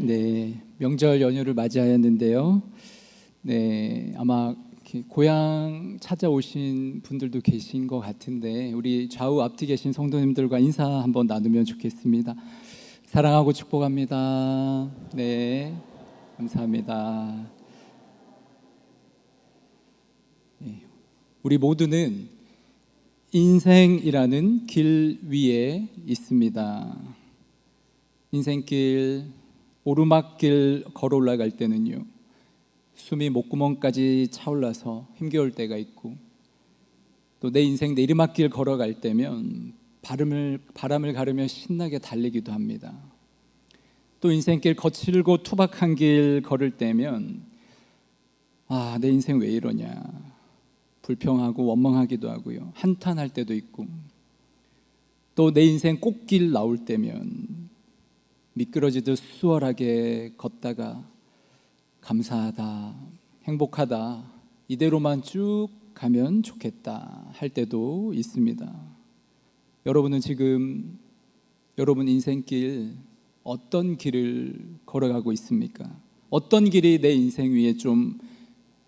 네, 명절 연휴를 맞이하였는데요. 네, 아마 이렇게 고향 찾아오신 분들도 계신 것 같은데 우리 좌우 앞뒤 계신 성도님들과 인사 한번 나누면 좋겠습니다. 사랑하고 축복합니다. 네, 감사합니다. 네, 우리 모두는 인생이라는 길 위에 있습니다. 인생길, 오르막길 걸어 올라갈 때는요, 숨이 목구멍까지 차올라서 힘겨울 때가 있고, 또 내 인생 내리막길 걸어갈 때면 바람을 가르며 신나게 달리기도 합니다. 또 인생길 거칠고 투박한 길 걸을 때면 내 인생 왜 이러냐, 불평하고 원망하기도 하고요, 한탄할 때도 있고, 또 내 인생 꽃길 나올 때면 미끄러지듯 수월하게 걷다가 감사하다, 행복하다, 이대로만 쭉 가면 좋겠다 할 때도 있습니다. 여러분은 지금 여러분 인생길 어떤 길을 걸어가고 있습니까? 어떤 길이 내 인생 위에 좀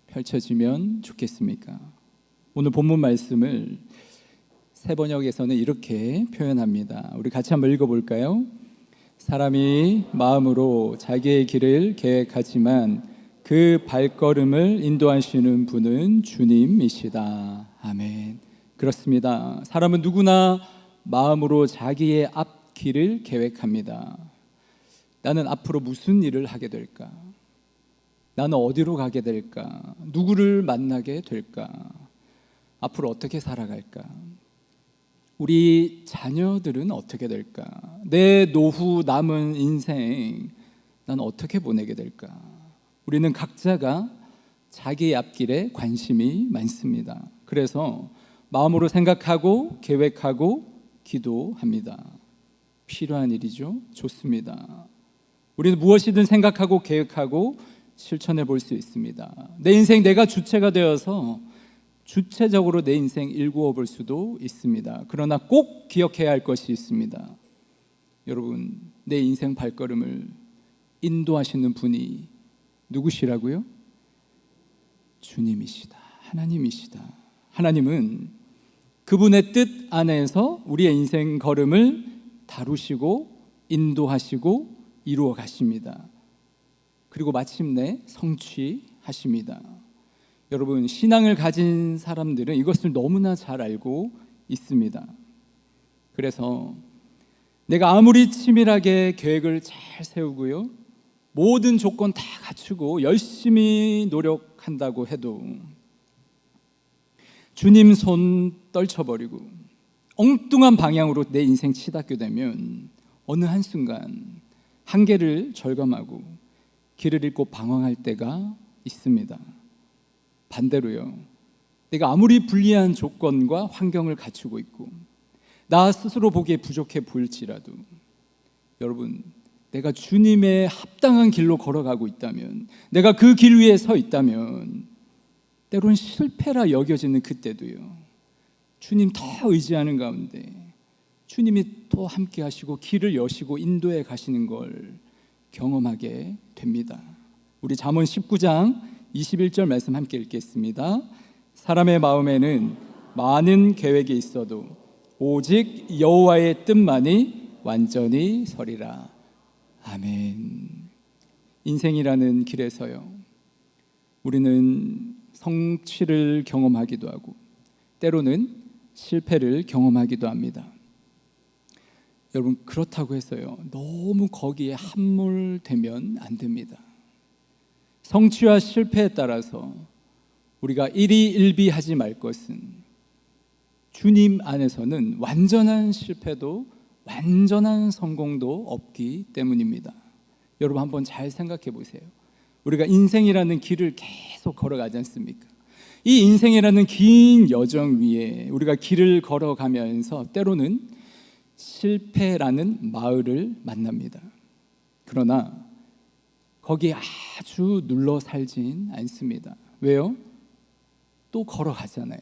펼쳐지면 좋겠습니까? 오늘 본문 말씀을 새번역에서는 이렇게 표현합니다. 우리 같이 한번 읽어볼까요? 사람이 마음으로 자기의 길을 계획하지만 그 발걸음을 인도하시는 분은 주님이시다. 아멘. 그렇습니다. 사람은 누구나 마음으로 자기의 앞길을 계획합니다. 나는 앞으로 무슨 일을 하게 될까? 나는 어디로 가게 될까? 누구를 만나게 될까? 앞으로 어떻게 살아갈까? 우리 자녀들은 어떻게 될까? 내 노후 남은 인생 난 어떻게 보내게 될까? 우리는 각자가 자기의 앞길에 관심이 많습니다. 그래서 마음으로 생각하고 계획하고 기도합니다. 필요한 일이죠. 좋습니다. 우리는 무엇이든 생각하고 계획하고 실천해 볼 수 있습니다. 내 인생 내가 주체가 되어서 주체적으로 내 인생 일구어 볼 수도 있습니다. 그러나 꼭 기억해야 할 것이 있습니다. 여러분, 내 인생 발걸음을 인도하시는 분이 누구시라고요? 주님이시다. 하나님이시다. 하나님은 그분의 뜻 안에서 우리의 인생 걸음을 다루시고 인도하시고 이루어 가십니다. 그리고 마침내 성취하십니다. 여러분, 신앙을 가진 사람들은 이것을 너무나 잘 알고 있습니다. 그래서 내가 아무리 치밀하게 계획을 잘 세우고요, 모든 조건 다 갖추고 열심히 노력한다고 해도 주님 손 떨쳐버리고 엉뚱한 방향으로 내 인생 치닫게 되면 어느 한순간 한계를 절감하고 길을 잃고 방황할 때가 있습니다. 반대로요, 내가 아무리 불리한 조건과 환경을 갖추고 있고 나 스스로 보기에 부족해 보일지라도 여러분, 내가 주님의 합당한 길로 걸어가고 있다면, 내가 그 길 위에 서 있다면 때론 실패라 여겨지는 그때도요, 주님 더 의지하는 가운데 주님이 또 함께 하시고 길을 여시고 인도해 가시는 걸 경험하게 됩니다. 우리 잠언 19장 21절 말씀 함께 읽겠습니다. 사람의 마음에는 많은 계획이 있어도 오직 여호와의 뜻만이 완전히 서리라. 아멘. 인생이라는 길에서요, 우리는 성취를 경험하기도 하고 때로는 실패를 경험하기도 합니다. 여러분, 그렇다고 해서요, 너무 거기에 함몰되면 안 됩니다. 성취와 실패에 따라서 우리가 일희일비하지 말 것은 주님 안에서는 완전한 실패도 완전한 성공도 없기 때문입니다. 여러분, 한번 잘 생각해 보세요. 우리가 인생이라는 길을 계속 걸어가지 않습니까? 이 인생이라는 긴 여정 위에 우리가 길을 걸어가면서 때로는 실패라는 마을을 만납니다. 그러나 거기에 아주 눌러 살진 않습니다. 왜요? 또 걸어가잖아요.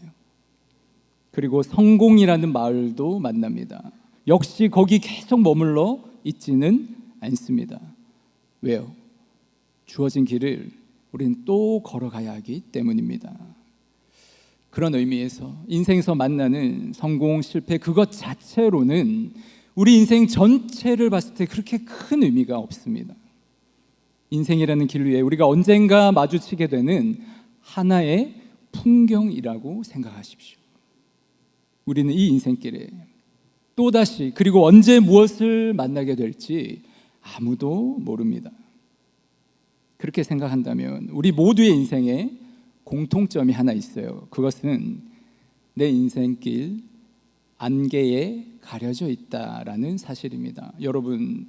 그리고 성공이라는 마을도 만납니다. 역시 거기 계속 머물러 있지는 않습니다. 왜요? 주어진 길을 우리는 또 걸어가야 하기 때문입니다. 그런 의미에서 인생에서 만나는 성공, 실패 그것 자체로는 우리 인생 전체를 봤을 때 그렇게 큰 의미가 없습니다. 인생이라는 길 위에 우리가 언젠가 마주치게 되는 하나의 풍경이라고 생각하십시오. 우리는 이 인생길에 또다시 그리고 언제 무엇을 만나게 될지 아무도 모릅니다. 그렇게 생각한다면 우리 모두의 인생에 공통점이 하나 있어요. 그것은 내 인생길 안개에 가려져 있다라는 사실입니다. 여러분,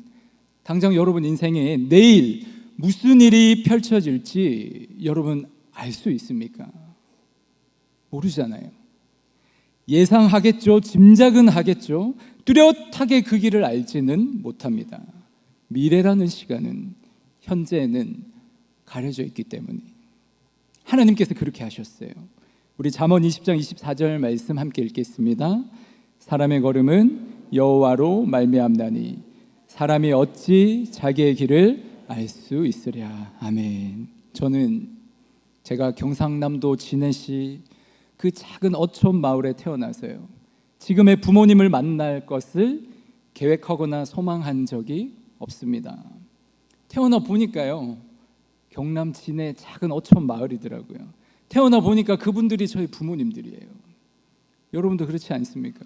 당장 여러분 인생에 내일 무슨 일이 펼쳐질지 여러분 알 수 있습니까? 모르잖아요. 예상하겠죠. 짐작은 하겠죠. 뚜렷하게 그 길을 알지는 못합니다. 미래라는 시간은 현재는 가려져 있기 때문에 하나님께서 그렇게 하셨어요. 우리 잠언 20장 24절 말씀 함께 읽겠습니다. 사람의 걸음은 여호와로 말미암나니 사람이 어찌 자기의 길을 알 수 있으랴. 아멘. 저는 제가 경상남도 진해시 그 작은 어촌 마을에 태어나서요, 지금의 부모님을 만날 것을 계획하거나 소망한 적이 없습니다. 태어나 보니까요, 경남 진해 작은 어촌 마을이더라고요. 태어나 보니까 그분들이 저희 부모님들이에요. 여러분도 그렇지 않습니까?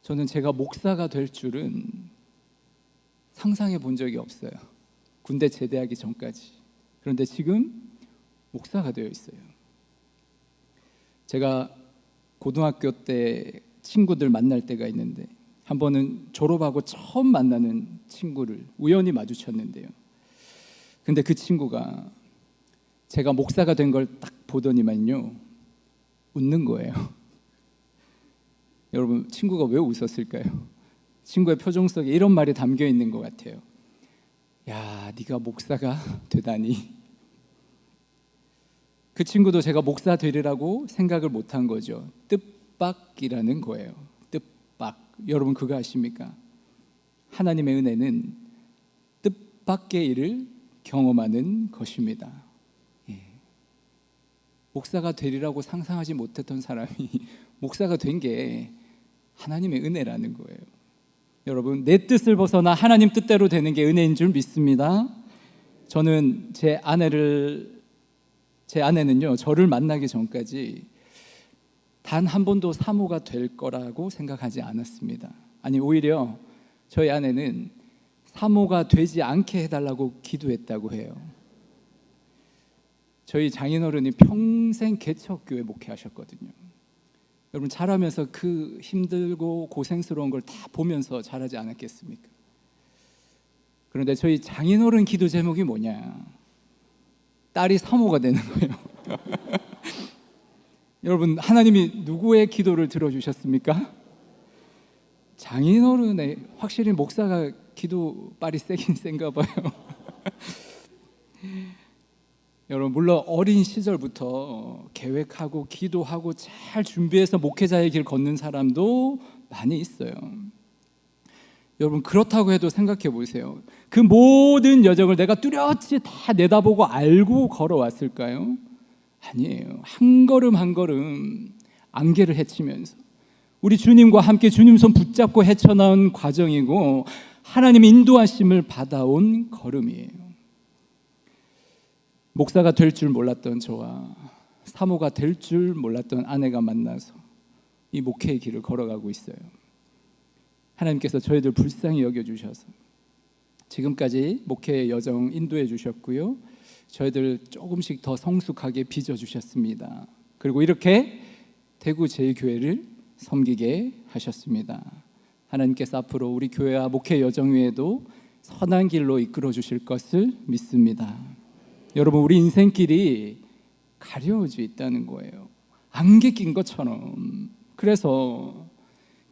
저는 제가 목사가 될 줄은 상상해 본 적이 없어요. 군대 제대하기 전까지. 그런데 지금 목사가 되어 있어요. 제가 고등학교 때 친구들 만날 때가 있는데 한 번은 졸업하고 처음 만나는 친구를 우연히 마주쳤는데요. 근데 그 친구가 제가 목사가 된 걸 딱 보더니만요, 웃는 거예요. 여러분, 친구가 왜 웃었을까요? 친구의 표정 속에 이런 말이 담겨 있는 것 같아요. 야, 네가 목사가 되다니. 그 친구도 제가 목사 되리라고 생각을 못한 거죠. 뜻밖이라는 거예요. 뜻밖. 여러분 그거 아십니까? 하나님의 은혜는 뜻밖의 일을 경험하는 것입니다. 예. 목사가 되리라고 상상하지 못했던 사람이 목사가 된 게 하나님의 은혜라는 거예요. 여러분, 내 뜻을 벗어나 하나님 뜻대로 되는 게 은혜인 줄 믿습니다. 저는 제 아내는요, 저를 만나기 전까지 단 한 번도 사모가 될 거라고 생각하지 않았습니다. 아니, 오히려 저희 아내는 사모가 되지 않게 해달라고 기도했다고 해요. 저희 장인어른이 평생 개척교회 목회하셨거든요. 여러분, 자라면서 그 힘들고 고생스러운 걸 다 보면서 자라지 않았겠습니까? 그런데 저희 장인어른 기도 제목이 뭐냐? 딸이 사모가 되는 거예요. 여러분, 하나님이 누구의 기도를 들어주셨습니까? 장인어른의, 확실히 목사가 기도빨이 세긴 센가 봐요. 여러분, 물론 어린 시절부터 계획하고 기도하고 잘 준비해서 목회자의 길 걷는 사람도 많이 있어요. 여러분, 그렇다고 해도 생각해 보세요. 그 모든 여정을 내가 뚜렷이 다 내다보고 알고 걸어왔을까요? 아니에요. 한 걸음 한 걸음 안개를 헤치면서 우리 주님과 함께 주님 손 붙잡고 헤쳐나온 과정이고 하나님의 인도하심을 받아온 걸음이에요. 목사가 될 줄 몰랐던 저와 사모가 될 줄 몰랐던 아내가 만나서 이 목회의 길을 걸어가고 있어요. 하나님께서 저희들 불쌍히 여겨주셔서 지금까지 목회의 여정 인도해 주셨고요, 저희들 조금씩 더 성숙하게 빚어주셨습니다. 그리고 이렇게 대구 제2교회를 섬기게 하셨습니다. 하나님께서 앞으로 우리 교회와 목회 여정 위에도 선한 길로 이끌어 주실 것을 믿습니다. 여러분, 우리 인생길이 가려져 있다는 거예요. 안개 낀 것처럼. 그래서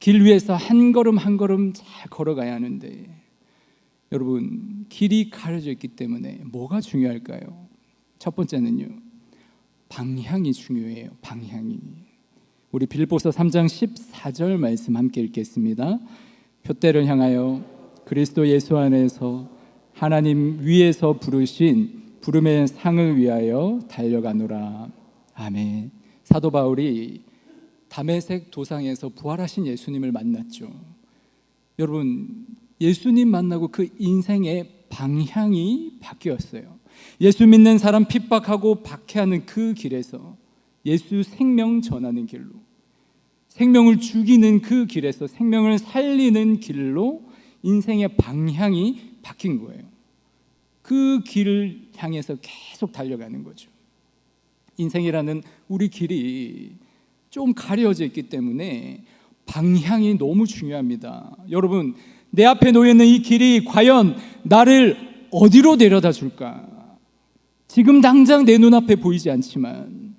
길 위에서 한 걸음 한 걸음 잘 걸어가야 하는데, 여러분, 길이 가려져 있기 때문에 뭐가 중요할까요? 첫 번째는요, 방향이 중요해요. 방향이. 우리 빌보서 3장 14절 말씀 함께 읽겠습니다. 표대를 향하여 그리스도 예수 안에서 하나님 위에서 부르신 부름의 상을 위하여 달려가노라. 아멘. 사도 바울이 다메섹 도상에서 부활하신 예수님을 만났죠. 여러분, 예수님 만나고 그 인생의 방향이 바뀌었어요. 예수 믿는 사람 핍박하고 박해하는 그 길에서 예수 생명 전하는 길로, 생명을 죽이는 그 길에서 생명을 살리는 길로 인생의 방향이 바뀐 거예요. 그 길을 향해서 계속 달려가는 거죠. 인생이라는 우리 길이 좀 가려져 있기 때문에 방향이 너무 중요합니다. 여러분, 내 앞에 놓여있는 이 길이 과연 나를 어디로 데려다 줄까? 지금 당장 내 눈앞에 보이지 않지만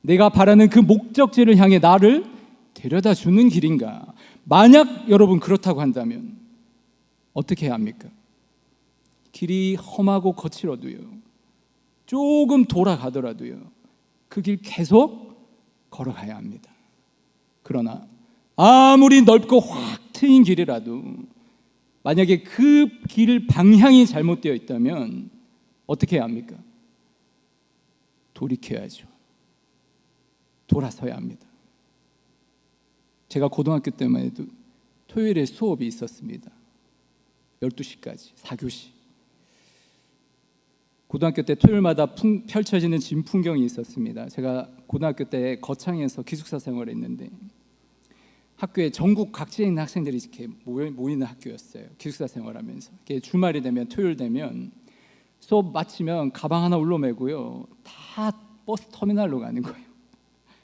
내가 바라는 그 목적지를 향해 나를 데려다 주는 길인가? 만약 여러분 그렇다고 한다면 어떻게 해야 합니까? 길이 험하고 거칠어도요, 조금 돌아가더라도요, 그 길 계속 걸어가야 합니다. 그러나 아무리 넓고 확 트인 길이라도 만약에 그 길 방향이 잘못되어 있다면 어떻게 해야 합니까? 돌이켜야죠. 돌아서야 합니다. 제가 고등학교 때만 해도 토요일에 수업이 있었습니다. 12시까지 4교시. 고등학교 때 토요일마다 펼쳐지는 진 풍경이 있었습니다. 제가 고등학교 때 거창에서 기숙사 생활을 했는데 학교에 전국 각지에 있는 학생들이 이렇게 모이는 학교였어요. 기숙사 생활하면서 주말이 되면, 토요일 되면 수업 마치면 가방 하나 울러매고요, 다 버스 터미널로 가는 거예요.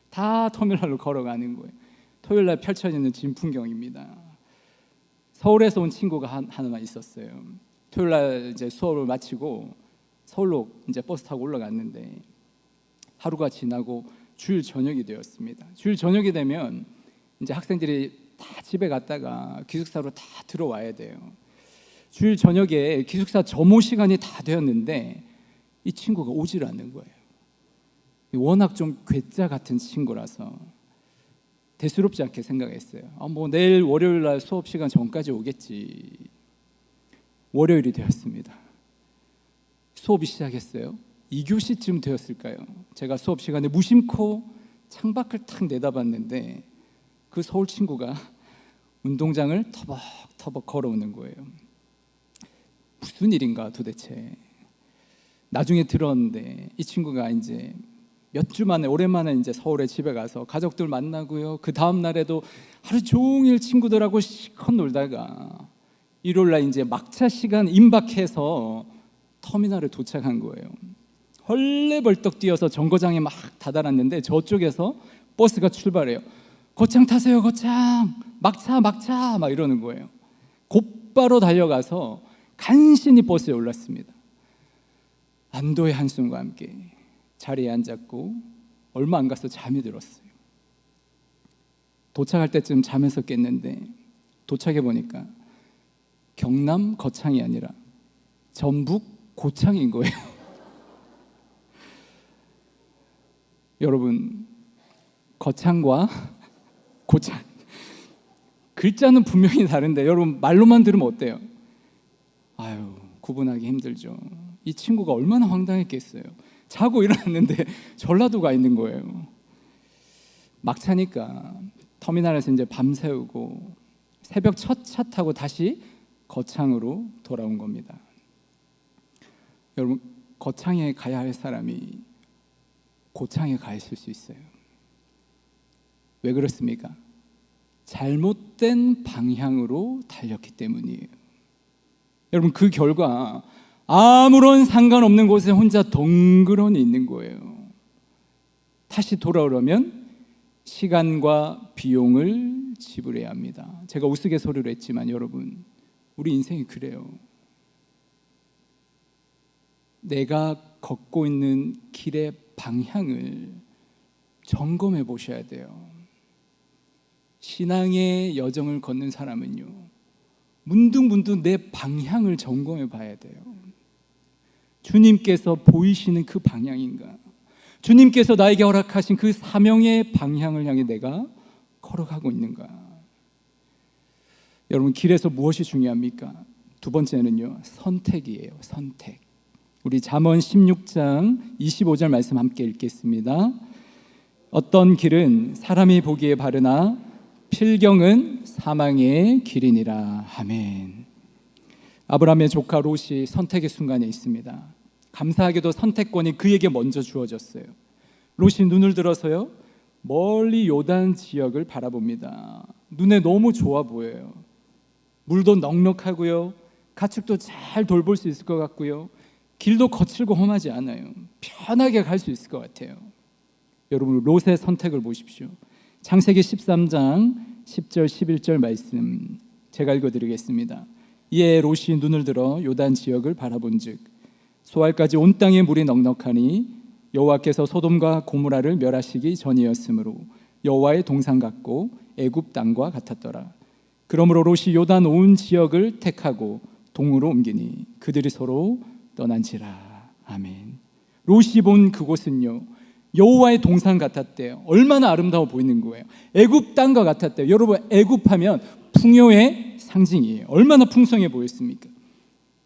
다 터미널로 걸어가는 거예요. 토요일 날 펼쳐지는 진 풍경입니다. 서울에서 온 친구가 하나만 있었어요. 토요일 날 이제 수업을 마치고 서울로 이제 버스 타고 올라갔는데 하루가 지나고 주일 저녁이 되었습니다. 주일 저녁이 되면 이제 학생들이 다 집에 갔다가 기숙사로 다 들어와야 돼요. 주일 저녁에 기숙사 점호 시간이 다 되었는데 이 친구가 오질 않는 거예요. 워낙 좀 괴짜 같은 친구라서 대수롭지 않게 생각했어요. 뭐 내일 월요일 날 수업 시간 전까지 오겠지. 월요일이 되었습니다. 수업이 시작했어요. 2교시쯤 되었을까요? 제가 수업 시간에 무심코 창밖을 탁 내다봤는데 그 서울 친구가 운동장을 터벅터벅 걸어오는 거예요. 무슨 일인가 도대체. 나중에 들었는데 이 친구가 이제 몇 주 만에, 오랜만에 이제 서울에 집에 가서 가족들 만나고요, 그 다음 날에도 하루 종일 친구들하고 실컷 놀다가 일요일 날 이제 막차 시간 임박해서 터미널에 도착한 거예요. 헐레벌떡 뛰어서 정거장에 막 다다랐는데 저쪽에서 버스가 출발해요. 거창 타세요, 거창. 막차 막 이러는 거예요. 곧바로 달려가서 간신히 버스에 올랐습니다. 안도의 한숨과 함께 자리에 앉았고 얼마 안 가서 잠이 들었어요. 도착할 때쯤 잠에서 깼는데 도착해 보니까 경남 거창이 아니라 전북 고창인 거예요. 여러분, 거창과 고창, 글자는 분명히 다른데 여러분 말로만 들으면 어때요? 아유, 구분하기 힘들죠. 이 친구가 얼마나 황당했겠어요. 자고 일어났는데 전라도가 있는 거예요. 막차니까 터미널에서 이제 밤새우고 새벽 첫 차 타고 다시 거창으로 돌아온 겁니다. 여러분, 거창에 가야 할 사람이 고창에 가 있을 수 있어요. 왜 그렇습니까? 잘못된 방향으로 달렸기 때문이에요. 여러분, 그 결과 아무런 상관없는 곳에 혼자 덩그러니 있는 거예요. 다시 돌아오려면 시간과 비용을 지불해야 합니다. 제가 우스갯소리로 했지만 여러분, 우리 인생이 그래요. 내가 걷고 있는 길의 방향을 점검해 보셔야 돼요. 신앙의 여정을 걷는 사람은요, 문득문득 내 방향을 점검해 봐야 돼요. 주님께서 보이시는 그 방향인가? 주님께서 나에게 허락하신 그 사명의 방향을 향해 내가 걸어가고 있는가? 여러분, 길에서 무엇이 중요합니까? 두 번째는요, 선택이에요. 선택. 우리 잠언 16장 25절 말씀 함께 읽겠습니다. 어떤 길은 사람이 보기에 바르나 필경은 사망의 길이니라. 아멘. 아브라함의 조카 롯이 선택의 순간에 있습니다. 감사하게도 선택권이 그에게 먼저 주어졌어요. 롯이 눈을 들어서요, 멀리 요단 지역을 바라봅니다. 눈에 너무 좋아 보여요. 물도 넉넉하고요, 가축도 잘 돌볼 수 있을 것 같고요, 길도 거칠고 험하지 않아요. 편하게 갈 수 있을 것 같아요. 여러분, 롯의 선택을 보십시오. 창세기 13장 10절 11절 말씀 제가 읽어드리겠습니다. 이에 롯이 눈을 들어 요단 지역을 바라본즉 소알까지 온 땅에 물이 넉넉하니 여호와께서 소돔과 고모라를 멸하시기 전이었으므로 여호와의 동산 같고 애굽 땅과 같았더라. 그러므로 롯이 요단 온 지역을 택하고 동으로 옮기니 그들이 서로 떠난지라. 아멘. 롯이 본 그곳은요, 여호와의 동산 같았대요. 얼마나 아름다워 보이는 거예요. 애굽 땅과 같았대요. 여러분, 애굽하면 풍요의 상징이에요. 얼마나 풍성해 보였습니까?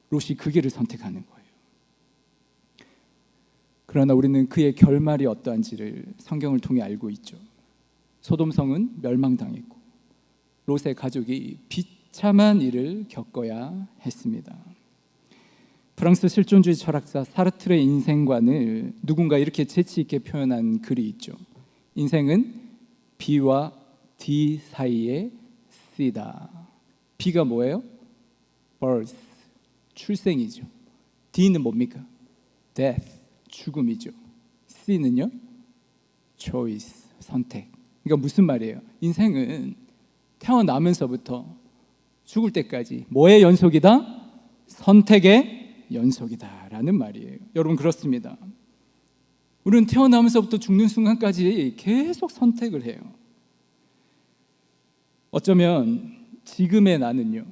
롯이 그 길을 선택하는 거예요. 그러나 우리는 그의 결말이 어떠한지를 성경을 통해 알고 있죠. 소돔성은 멸망당했고 롯의 가족이 비참한 일을 겪어야 했습니다. 프랑스 실존주의 철학자 사르트르의 인생관을 누군가 이렇게 재치 있게 표현한 글이 있죠. 인생은 B와 D 사이의 C다. B가 뭐예요? birth, 출생이죠. D는 뭡니까? death, 죽음이죠. C는요? choice, 선택. 그러니까 무슨 말이에요? 인생은 태어나면서부터 죽을 때까지 뭐의 연속이다? 선택의 연속이다라는 말이에요. 여러분, 그렇습니다. 우리는 태어나면서부터 죽는 순간까지 계속 선택을 해요. 어쩌면 지금의 나는요,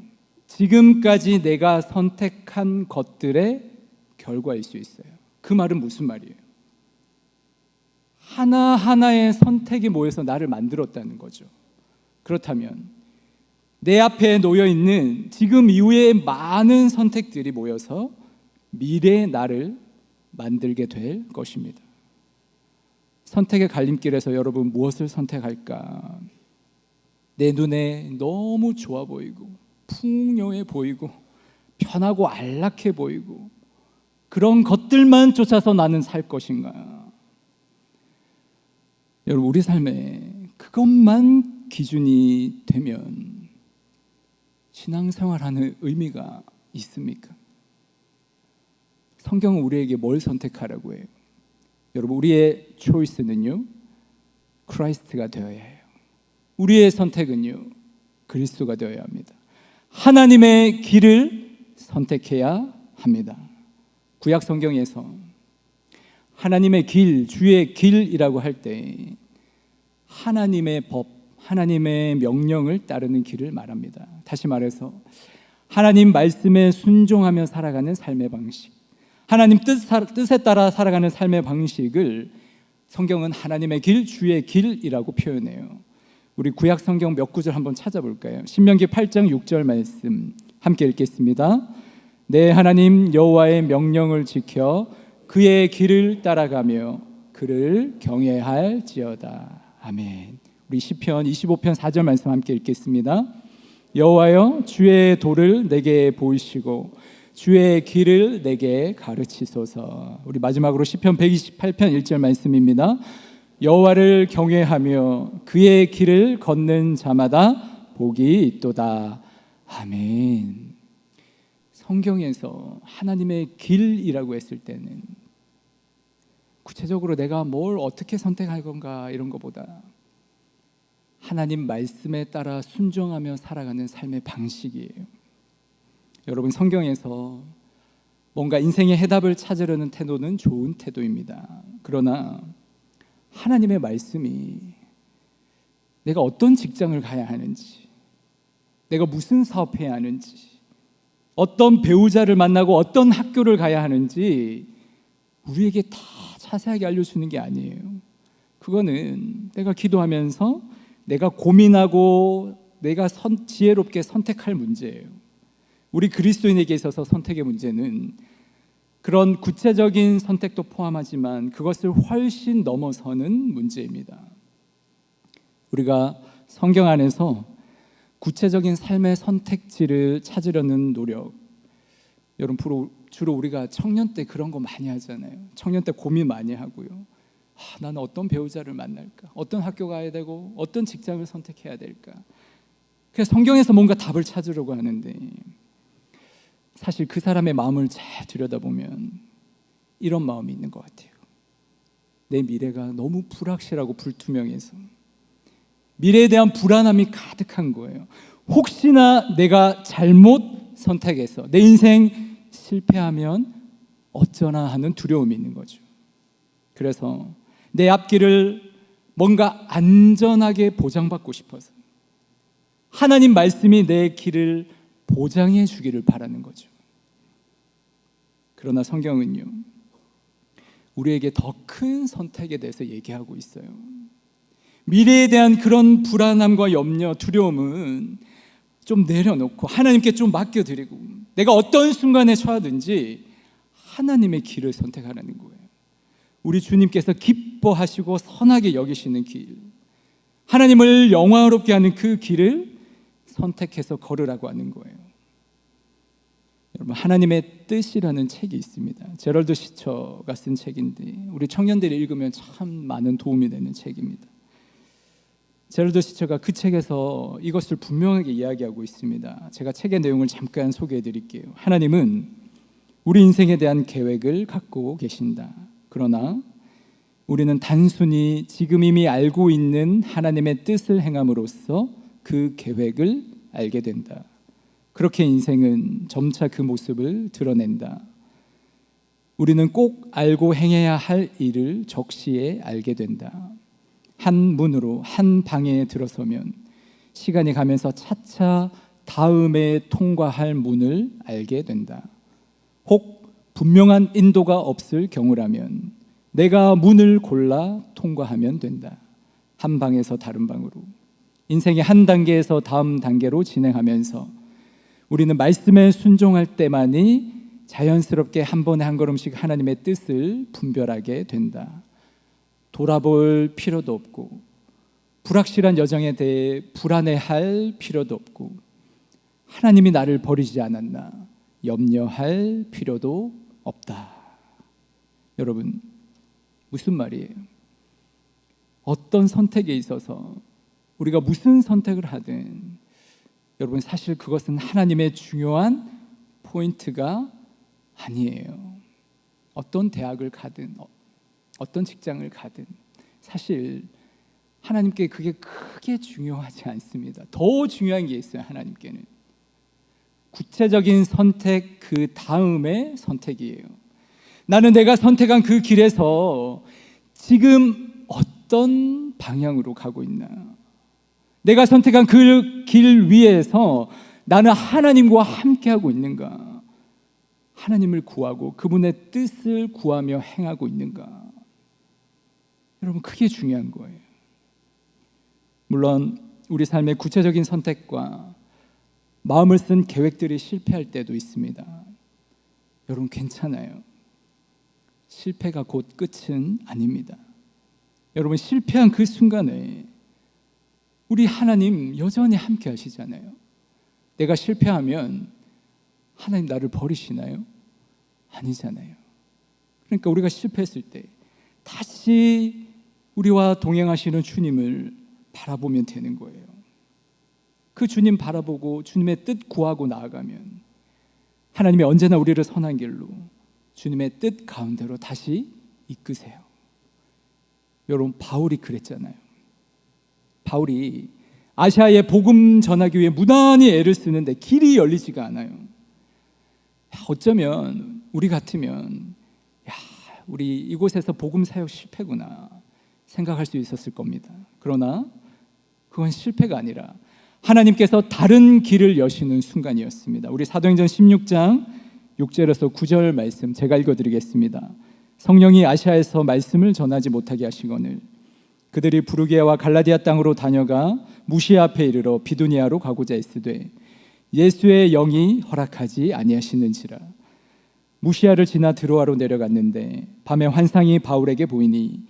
지금까지 내가 선택한 것들의 결과일 수 있어요. 그 말은 무슨 말이에요? 하나하나의 선택이 모여서 나를 만들었다는 거죠. 그렇다면 내 앞에 놓여 있는 지금 이후의 많은 선택들이 모여서 미래의 나를 만들게 될 것입니다. 선택의 갈림길에서 여러분, 무엇을 선택할까? 내 눈에 너무 좋아 보이고 풍요해 보이고 편하고 안락해 보이고 그런 것들만 쫓아서 나는 살 것인가? 여러분, 우리 삶에 그것만 기준이 되면 신앙생활하는 의미가 있습니까? 성경은 우리에게 뭘 선택하라고 해요? 여러분, 우리의 초이스는요, 크라이스트가 되어야 해요. 우리의 선택은요, 그리스도가 되어야 합니다. 하나님의 길을 선택해야 합니다. 구약 성경에서 하나님의 길, 주의 길이라고 할 때 하나님의 법, 하나님의 명령을 따르는 길을 말합니다. 다시 말해서 하나님 말씀에 순종하며 살아가는 삶의 방식, 하나님 뜻에 따라 살아가는 삶의 방식을 성경은 하나님의 길, 주의 길이라고 표현해요. 우리 구약 성경 몇 구절 한번 찾아볼까요? 신명기 8장 6절 말씀 함께 읽겠습니다. 내 하나님 여호와의 명령을 지켜 그의 길을 따라가며 그를 경외할지어다. 아멘. 우리 시편 25편 4절 말씀 함께 읽겠습니다. 여호와여, 주의 도를 내게 보이시고 주의 길을 내게 가르치소서. 우리 마지막으로 시편 128편 1절 말씀입니다. 여호와를 경외하며 그의 길을 걷는 자마다 복이 있도다. 아멘. 성경에서 하나님의 길이라고 했을 때는 구체적으로 내가 뭘 어떻게 선택할 건가 이런 것보다 하나님 말씀에 따라 순종하며 살아가는 삶의 방식이에요. 여러분, 성경에서 뭔가 인생의 해답을 찾으려는 태도는 좋은 태도입니다. 그러나 하나님의 말씀이 내가 어떤 직장을 가야 하는지, 내가 무슨 사업해야 하는지, 어떤 배우자를 만나고 어떤 학교를 가야 하는지 우리에게 다 자세하게 알려주는 게 아니에요. 그거는 내가 기도하면서 내가 고민하고 내가 지혜롭게 선택할 문제예요. 우리 그리스도인에게 있어서 선택의 문제는 그런 구체적인 선택도 포함하지만 그것을 훨씬 넘어서는 문제입니다. 우리가 성경 안에서 구체적인 삶의 선택지를 찾으려는 노력, 여러분 주로 우리가 청년 때 그런 거 많이 하잖아요. 청년 때 고민 많이 하고요. 나는 어떤 배우자를 만날까? 어떤 학교 가야 되고 어떤 직장을 선택해야 될까? 그래서 성경에서 뭔가 답을 찾으려고 하는데 사실 그 사람의 마음을 잘 들여다보면 이런 마음이 있는 것 같아요. 내 미래가 너무 불확실하고 불투명해서 미래에 대한 불안함이 가득한 거예요. 혹시나 내가 잘못 선택해서 내 인생 실패하면 어쩌나 하는 두려움이 있는 거죠. 그래서 내 앞길을 뭔가 안전하게 보장받고 싶어서 하나님 말씀이 내 길을 보장해 주기를 바라는 거죠. 그러나 성경은요, 우리에게 더 큰 선택에 대해서 얘기하고 있어요. 미래에 대한 그런 불안함과 염려, 두려움은 좀 내려놓고 하나님께 좀 맡겨드리고 내가 어떤 순간에 처하든지 하나님의 길을 선택하라는 거예요. 우리 주님께서 기뻐하시고 선하게 여기시는 길, 하나님을 영화롭게 하는 그 길을 선택해서 걸으라고 하는 거예요. 여러분, 하나님의 뜻이라는 책이 있습니다. 제럴드 시처가 쓴 책인데 우리 청년들이 읽으면 참 많은 도움이 되는 책입니다. 제럴드 시처가 그 책에서 이것을 분명하게 이야기하고 있습니다. 제가 책의 내용을 잠깐 소개해 드릴게요. 하나님은 우리 인생에 대한 계획을 갖고 계신다. 그러나 우리는 단순히 지금 이미 알고 있는 하나님의 뜻을 행함으로써 그 계획을 알게 된다. 그렇게 인생은 점차 그 모습을 드러낸다. 우리는 꼭 알고 행해야 할 일을 적시에 알게 된다. 한 문으로 한 방에 들어서면 시간이 가면서 차차 다음에 통과할 문을 알게 된다. 혹 분명한 인도가 없을 경우라면 내가 문을 골라 통과하면 된다. 한 방에서 다른 방으로, 인생의 한 단계에서 다음 단계로 진행하면서 우리는 말씀에 순종할 때만이 자연스럽게 한 번에 한 걸음씩 하나님의 뜻을 분별하게 된다. 돌아볼 필요도 없고 불확실한 여정에 대해 불안해할 필요도 없고 하나님이 나를 버리지 않았나 염려할 필요도 없다. 여러분, 무슨 말이에요? 어떤 선택에 있어서 우리가 무슨 선택을 하든 여러분, 사실 그것은 하나님의 중요한 포인트가 아니에요. 어떤 대학을 가든 어떤 직장을 가든 사실 하나님께 그게 크게 중요하지 않습니다. 더 중요한 게 있어요. 하나님께는 구체적인 선택 그 다음의 선택이에요. 나는 내가 선택한 그 길에서 지금 어떤 방향으로 가고 있나? 내가 선택한 그 길 위에서 나는 하나님과 함께하고 있는가? 하나님을 구하고 그분의 뜻을 구하며 행하고 있는가? 여러분, 그게 중요한 거예요. 물론 우리 삶의 구체적인 선택과 마음을 쓴 계획들이 실패할 때도 있습니다. 여러분, 괜찮아요. 실패가 곧 끝은 아닙니다. 여러분, 실패한 그 순간에 우리 하나님 여전히 함께 하시잖아요. 내가 실패하면 하나님 나를 버리시나요? 아니잖아요. 그러니까 우리가 실패했을 때 다시 우리와 동행하시는 주님을 바라보면 되는 거예요. 그 주님 바라보고 주님의 뜻 구하고 나아가면 하나님이 언제나 우리를 선한 길로 주님의 뜻 가운데로 다시 이끄세요. 여러분, 바울이 그랬잖아요. 바울이 아시아에 복음 전하기 위해 무단히 애를 쓰는데 길이 열리지가 않아요. 어쩌면 우리 같으면 우리 이곳에서 복음 사역 실패구나 생각할 수 있었을 겁니다. 그러나 그건 실패가 아니라 하나님께서 다른 길을 여시는 순간이었습니다. 우리 사도행전 16장 6절에서 9절 말씀 제가 읽어드리겠습니다. 성령이 아시아에서 말씀을 전하지 못하게 하시거늘 그들이 부르기아와 갈라디아 땅으로 다녀가 무시아 앞에 이르러 비두니아로 가고자 했으되 예수의 영이 허락하지 아니하시는지라. 무시아를 지나 드로아로 내려갔는데 밤에 환상이 바울에게 보이니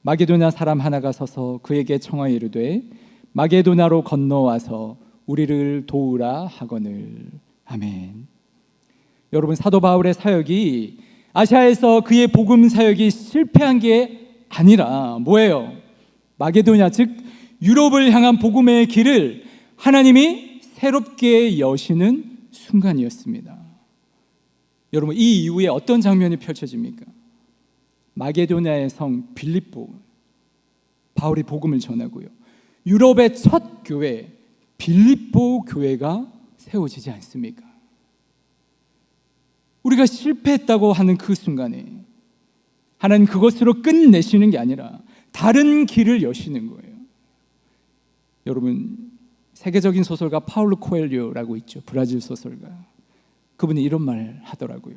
마게도냐 사람 하나가 서서 그에게 청하여 이르되 마게도냐로 건너와서 우리를 도우라 하거늘. 아멘. 여러분, 사도 바울의 사역이 아시아에서 그의 복음 사역이 실패한 게 아니라 뭐예요? 마게도냐, 즉 유럽을 향한 복음의 길을 하나님이 새롭게 여시는 순간이었습니다. 여러분, 이 이후에 어떤 장면이 펼쳐집니까? 마게도냐의 성 빌립보, 바울이 복음을 전하고요. 유럽의 첫 교회 빌립보 교회가 세워지지 않습니까? 우리가 실패했다고 하는 그 순간에 하나님 그것으로 끝내시는 게 아니라 다른 길을 여시는 거예요. 여러분, 세계적인 소설가 파울로 코엘료라고 있죠. 브라질 소설가. 그분이 이런 말 하더라고요.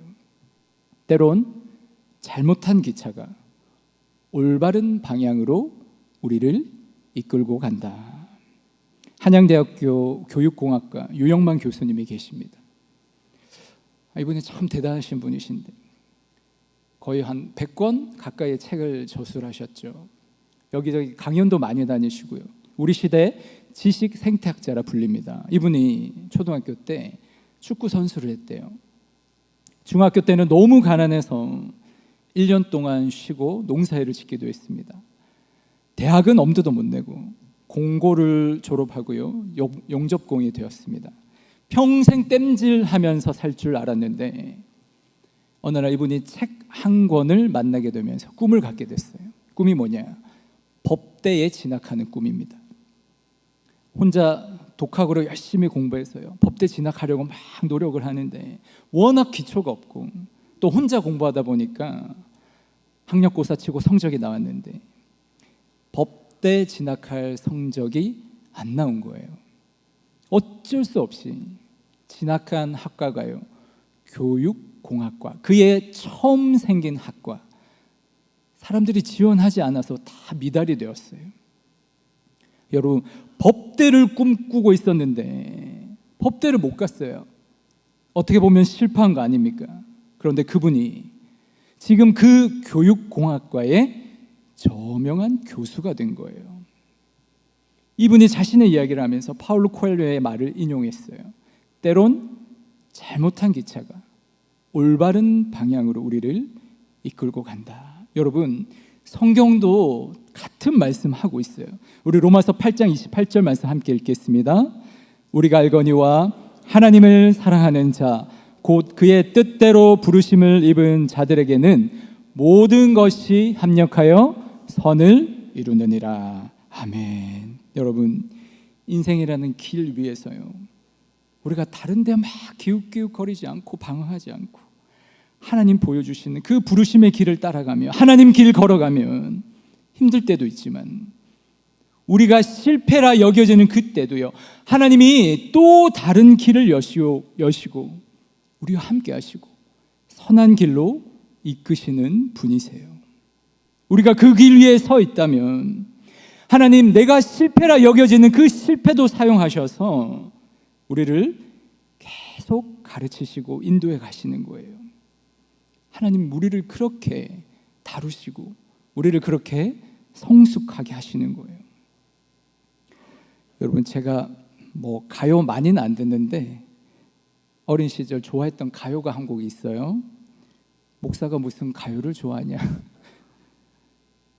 때론 잘못한 기차가 올바른 방향으로 우리를 이끌고 간다. 한양대학교 교육공학과 유영만 교수님이 계십니다. 이분이 참 대단하신 분이신데 거의 한 100권 가까이의 책을 저술하셨죠. 여기저기 강연도 많이 다니시고요. 우리 시대 지식 생태학자라 불립니다. 이분이 초등학교 때 축구 선수를 했대요. 중학교 때는 너무 가난해서 1년 동안 쉬고 농사일을 짓기도 했습니다. 대학은 엄두도 못 내고 공고를 졸업하고요. 용접공이 되었습니다. 평생 땜질하면서 살 줄 알았는데 어느 날 이분이 책 한 권을 만나게 되면서 꿈을 갖게 됐어요. 꿈이 뭐냐? 법대에 진학하는 꿈입니다. 혼자 독학으로 열심히 공부해서요. 법대 진학하려고 막 노력을 하는데 워낙 기초가 없고 또 혼자 공부하다 보니까 학력고사 치고 성적이 나왔는데 법대 진학할 성적이 안 나온 거예요. 어쩔 수 없이 진학한 학과가요, 교육공학과. 그의 처음 생긴 학과. 사람들이 지원하지 않아서 다 미달이 되었어요. 여러분, 법대를 꿈꾸고 있었는데 법대를 못 갔어요. 어떻게 보면 실패한 거 아닙니까? 그런데 그분이 지금 그 교육공학과의 저명한 교수가 된 거예요. 이분이 자신의 이야기를 하면서 파울로 코엘료의 말을 인용했어요. 때론 잘못한 기차가 올바른 방향으로 우리를 이끌고 간다. 여러분, 성경도 같은 말씀하고 있어요. 우리 로마서 8장 28절 말씀 함께 읽겠습니다. 우리가 알거니와 하나님을 사랑하는 자 곧 그의 뜻대로 부르심을 입은 자들에게는 모든 것이 합력하여 선을 이루느니라. 아멘. 여러분, 인생이라는 길 위에서요, 우리가 다른 데 막 기웃기웃거리지 않고 방황하지 않고 하나님 보여주시는 그 부르심의 길을 따라가며 하나님 길 걸어가면 힘들 때도 있지만 우리가 실패라 여겨지는 그때도요, 하나님이 또 다른 길을 여시고 우리와 함께 하시고 선한 길로 이끄시는 분이세요. 우리가 그 길 위에 서 있다면 하나님, 내가 실패라 여겨지는 그 실패도 사용하셔서 우리를 계속 가르치시고 인도해 가시는 거예요. 하나님, 우리를 그렇게 다루시고 우리를 그렇게 성숙하게 하시는 거예요. 여러분, 제가 가요 많이는 안 듣는데 어린 시절 좋아했던 가요가 한 곡이 있어요. 목사가 무슨 가요를 좋아하냐?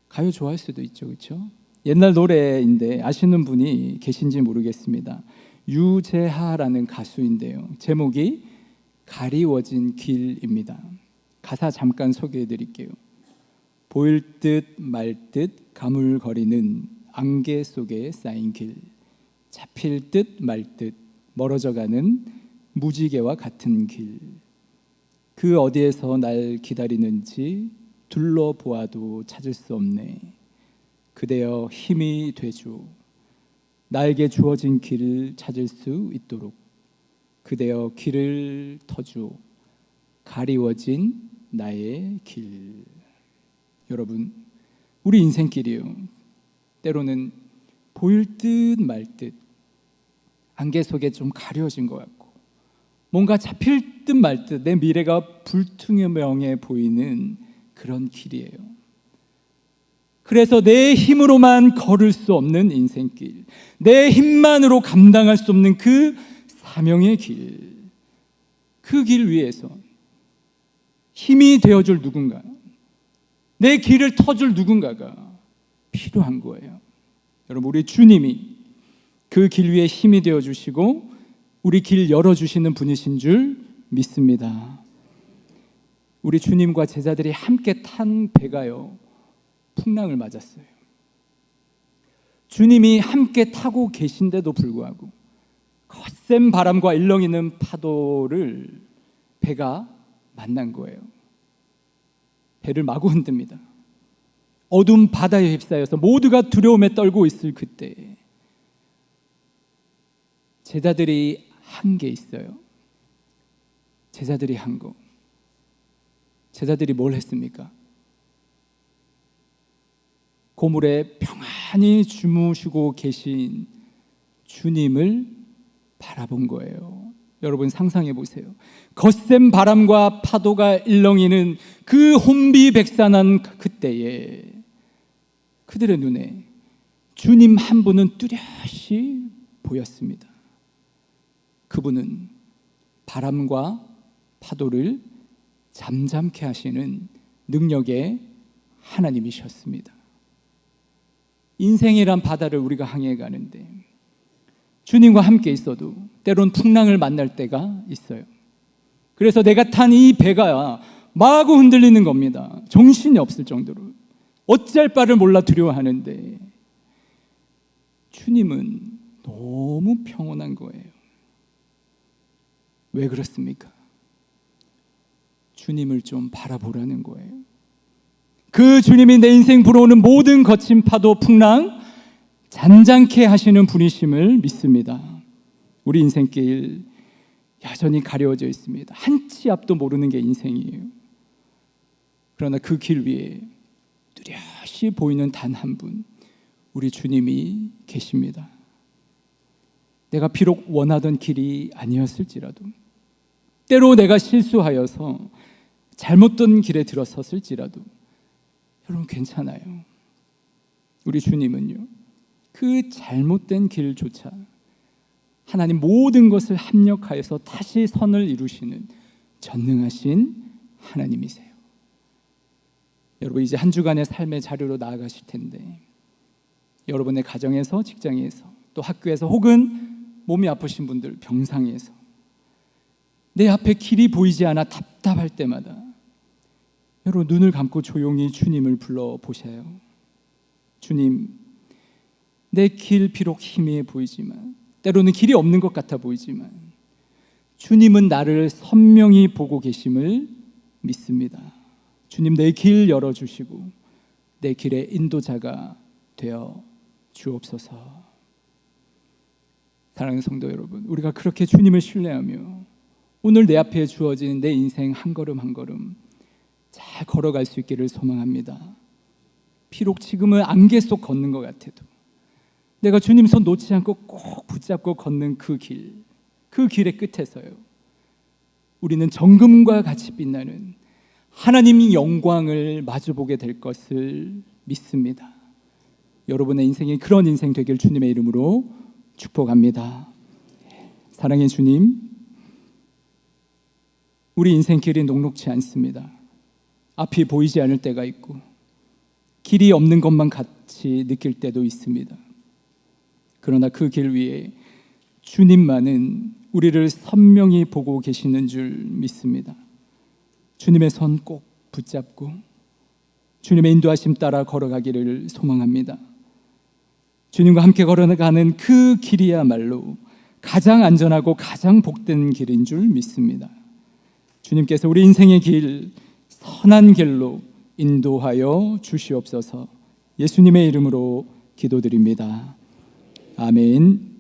가요 좋아할 수도 있죠, 그렇죠? 옛날 노래인데 아시는 분이 계신지 모르겠습니다. 유재하라는 가수인데요, 제목이 가리워진 길입니다. 가사 잠깐 소개해 드릴게요. 보일 듯 말 듯 가물거리는 안개 속에 쌓인 길, 잡힐 듯 말 듯 멀어져가는 무지개와 같은 길, 그 어디에서 날 기다리는지 둘러보아도 찾을 수 없네. 그대여 힘이 되주, 나에게 주어진 길을 찾을 수 있도록 그대여 길을 터주, 가리워진 나의 길. 여러분, 우리 인생길이요, 때로는 보일 듯 말 듯 안개 속에 좀 가려진 것 같고 뭔가 잡힐 듯 말 듯 내 미래가 불투명해 보이는 그런 길이에요. 그래서 내 힘으로만 걸을 수 없는 인생길, 내 힘만으로 감당할 수 없는 그 사명의 길, 그 길 위에서 힘이 되어줄 누군가, 내 길을 터줄 누군가가 필요한 거예요. 여러분, 우리 주님이 그 길 위에 힘이 되어주시고 우리 길 열어주시는 분이신 줄 믿습니다. 우리 주님과 제자들이 함께 탄 배가요, 풍랑을 맞았어요. 주님이 함께 타고 계신데도 불구하고 거센 바람과 일렁이는 파도를 배가 만난 거예요. 배를 마구 흔듭니다. 어두운 바다에 휩싸여서 모두가 두려움에 떨고 있을 그때 제자들이 한 게 있어요. 제자들이 한 거. 제자들이 뭘 했습니까? 고물에 평안히 주무시고 계신 주님을 바라본 거예요. 여러분 상상해 보세요. 거센 바람과 파도가 일렁이는 그 혼비백산한 그때에 그들의 눈에 주님 한 분은 뚜렷이 보였습니다. 그분은 바람과 파도를 잠잠케 하시는 능력의 하나님이셨습니다. 인생이란 바다를 우리가 항해 가는데 주님과 함께 있어도 때론 풍랑을 만날 때가 있어요. 그래서 내가 탄 이 배가 마구 흔들리는 겁니다. 정신이 없을 정도로 어찌할 바를 몰라 두려워하는데 주님은 너무 평온한 거예요. 왜 그렇습니까? 주님을 좀 바라보라는 거예요. 그 주님이 내 인생 불어오는 모든 거친 파도, 풍랑 잔잔케 하시는 분이심을 믿습니다. 우리 인생길 여전히 가려워져 있습니다. 한 치 앞도 모르는 게 인생이에요. 그러나 그 길 위에 뚜렷이 보이는 단 한 분, 우리 주님이 계십니다. 내가 비록 원하던 길이 아니었을지라도, 때로 내가 실수하여서 잘못된 길에 들어섰을지라도 여러분 괜찮아요. 우리 주님은요, 그 잘못된 길조차 하나님 모든 것을 합력하여서 다시 선을 이루시는 전능하신 하나님이세요. 여러분 이제 한 주간의 삶의 자료로 나아가실 텐데 여러분의 가정에서, 직장에서, 또 학교에서, 혹은 몸이 아프신 분들 병상에서 내 앞에 길이 보이지 않아 답답할 때마다 여러분 눈을 감고 조용히 주님을 불러보셔요. 주님, 내 길 비록 희미해 보이지만, 때로는 길이 없는 것 같아 보이지만 주님은 나를 선명히 보고 계심을 믿습니다. 주님, 내 길 열어주시고 내 길의 인도자가 되어 주옵소서. 사랑하는 성도 여러분, 우리가 그렇게 주님을 신뢰하며 오늘 내 앞에 주어진 내 인생 한 걸음 한 걸음 잘 걸어갈 수 있기를 소망합니다. 비록 지금은 안개 속 걷는 것 같아도 내가 주님 손 놓지 않고 꼭 붙잡고 걷는 그 길의 끝에서요, 우리는 정금과 같이 빛나는 하나님의 영광을 마주보게 될 것을 믿습니다. 여러분의 인생이 그런 인생 되길 주님의 이름으로 축복합니다. 사랑의 주님, 우리 인생길이 녹록지 않습니다. 앞이 보이지 않을 때가 있고 길이 없는 것만 같이 느낄 때도 있습니다. 그러나 그 길 위에 주님만은 우리를 선명히 보고 계시는 줄 믿습니다. 주님의 손 꼭 붙잡고 주님의 인도하심 따라 걸어가기를 소망합니다. 주님과 함께 걸어가는 그 길이야말로 가장 안전하고 가장 복된 길인 줄 믿습니다. 주님께서 우리 인생의 길, 선한 길로 인도하여 주시옵소서. 예수님의 이름으로 기도드립니다. 아멘.